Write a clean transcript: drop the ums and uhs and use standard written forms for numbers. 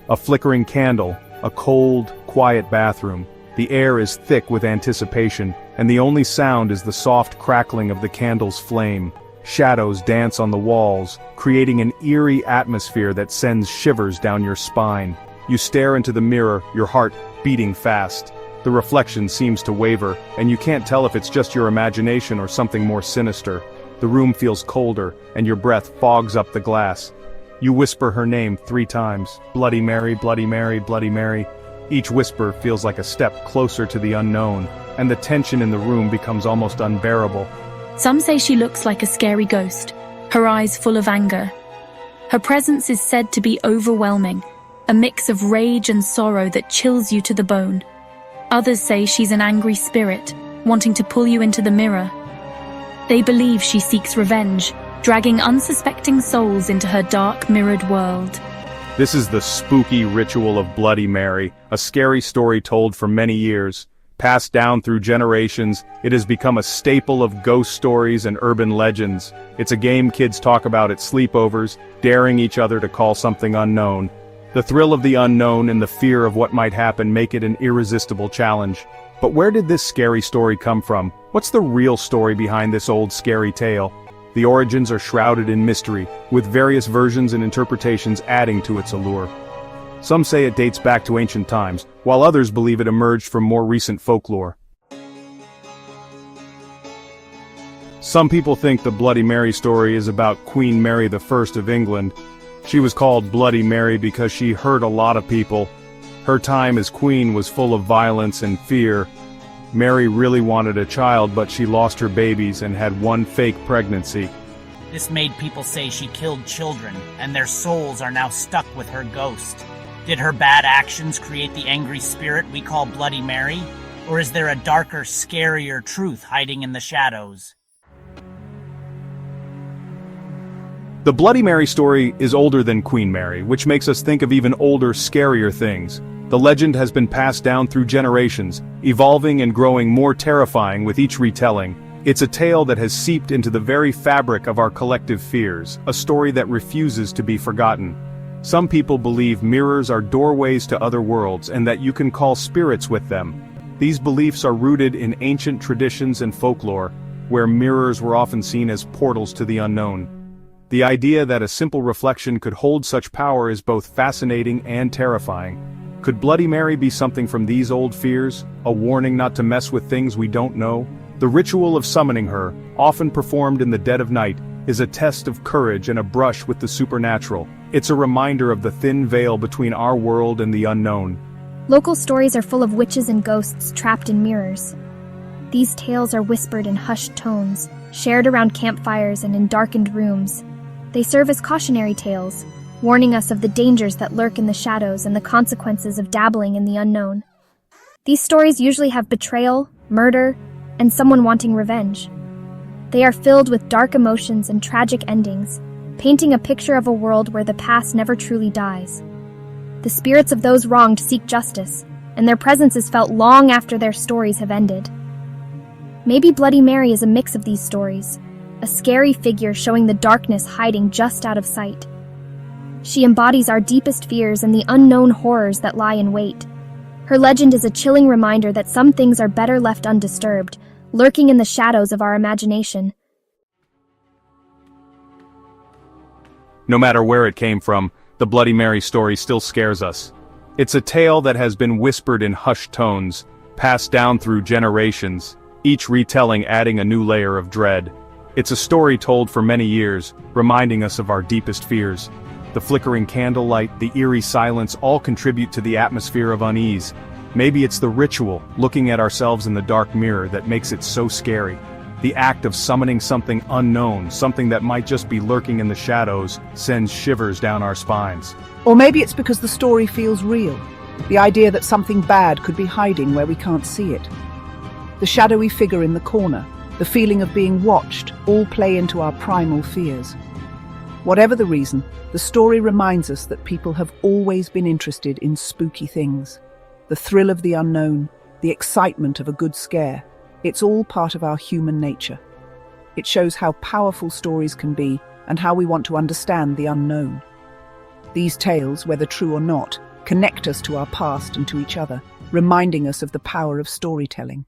A flickering candle, a cold, quiet bathroom. The air is thick with anticipation, and the only sound is the soft crackling of the candle's flame. Shadows dance on the walls, creating an eerie atmosphere that sends shivers down your spine. You stare into the mirror, your heart beating fast. The reflection seems to waver, and you can't tell if it's just your imagination or something more sinister. The room feels colder, and your breath fogs up the glass. You whisper her name 3 times, Bloody Mary, Bloody Mary, Bloody Mary. Each whisper feels like a step closer to the unknown, and the tension in the room becomes almost unbearable. Some say she looks like a scary ghost, her eyes full of anger. Her presence is said to be overwhelming, a mix of rage and sorrow that chills you to the bone. Others say she's an angry spirit, wanting to pull you into the mirror. They believe she seeks revenge, dragging unsuspecting souls into her dark, mirrored world. This is the spooky ritual of Bloody Mary, a scary story told for many years. Passed down through generations, it has become a staple of ghost stories and urban legends. It's a game kids talk about at sleepovers, daring each other to call something unknown. The thrill of the unknown and the fear of what might happen make it an irresistible challenge. But where did this scary story come from? What's the real story behind this old scary tale? The origins are shrouded in mystery, with various versions and interpretations adding to its allure. Some say it dates back to ancient times, while others believe it emerged from more recent folklore. Some people think the Bloody Mary story is about Queen Mary I of England. She was called Bloody Mary because she hurt a lot of people. Her time as queen was full of violence and fear. Mary really wanted a child, but she lost her babies and had one fake pregnancy. This made people say she killed children, and their souls are now stuck with her ghost. Did her bad actions create the angry spirit we call Bloody Mary? Or is there a darker, scarier truth hiding in the shadows? The Bloody Mary story is older than Queen Mary, which makes us think of even older, scarier things. The legend has been passed down through generations, evolving and growing more terrifying with each retelling. It's a tale that has seeped into the very fabric of our collective fears, a story that refuses to be forgotten. Some people believe mirrors are doorways to other worlds and that you can call spirits with them. These beliefs are rooted in ancient traditions and folklore, where mirrors were often seen as portals to the unknown. The idea that a simple reflection could hold such power is both fascinating and terrifying. Could Bloody Mary be something from these old fears, a warning not to mess with things we don't know? The ritual of summoning her, often performed in the dead of night, is a test of courage and a brush with the supernatural. It's a reminder of the thin veil between our world and the unknown. Local stories are full of witches and ghosts trapped in mirrors. These tales are whispered in hushed tones, shared around campfires and in darkened rooms. They serve as cautionary tales, warning us of the dangers that lurk in the shadows and the consequences of dabbling in the unknown. These stories usually have betrayal, murder, and someone wanting revenge. They are filled with dark emotions and tragic endings, painting a picture of a world where the past never truly dies. The spirits of those wronged seek justice, and their presence is felt long after their stories have ended. Maybe Bloody Mary is a mix of these stories, a scary figure showing the darkness hiding just out of sight. She embodies our deepest fears and the unknown horrors that lie in wait. Her legend is a chilling reminder that some things are better left undisturbed, lurking in the shadows of our imagination. No matter where it came from, the Bloody Mary story still scares us. It's a tale that has been whispered in hushed tones, passed down through generations, each retelling adding a new layer of dread. It's a story told for many years, reminding us of our deepest fears. The flickering candlelight, the eerie silence all contribute to the atmosphere of unease. Maybe it's the ritual, looking at ourselves in the dark mirror, that makes it so scary. The act of summoning something unknown, something that might just be lurking in the shadows, sends shivers down our spines. Or maybe it's because the story feels real. The idea that something bad could be hiding where we can't see it. The shadowy figure in the corner, the feeling of being watched, all play into our primal fears. Whatever the reason, the story reminds us that people have always been interested in spooky things. The thrill of the unknown, the excitement of a good scare, it's all part of our human nature. It shows how powerful stories can be and how we want to understand the unknown. These tales, whether true or not, connect us to our past and to each other, reminding us of the power of storytelling.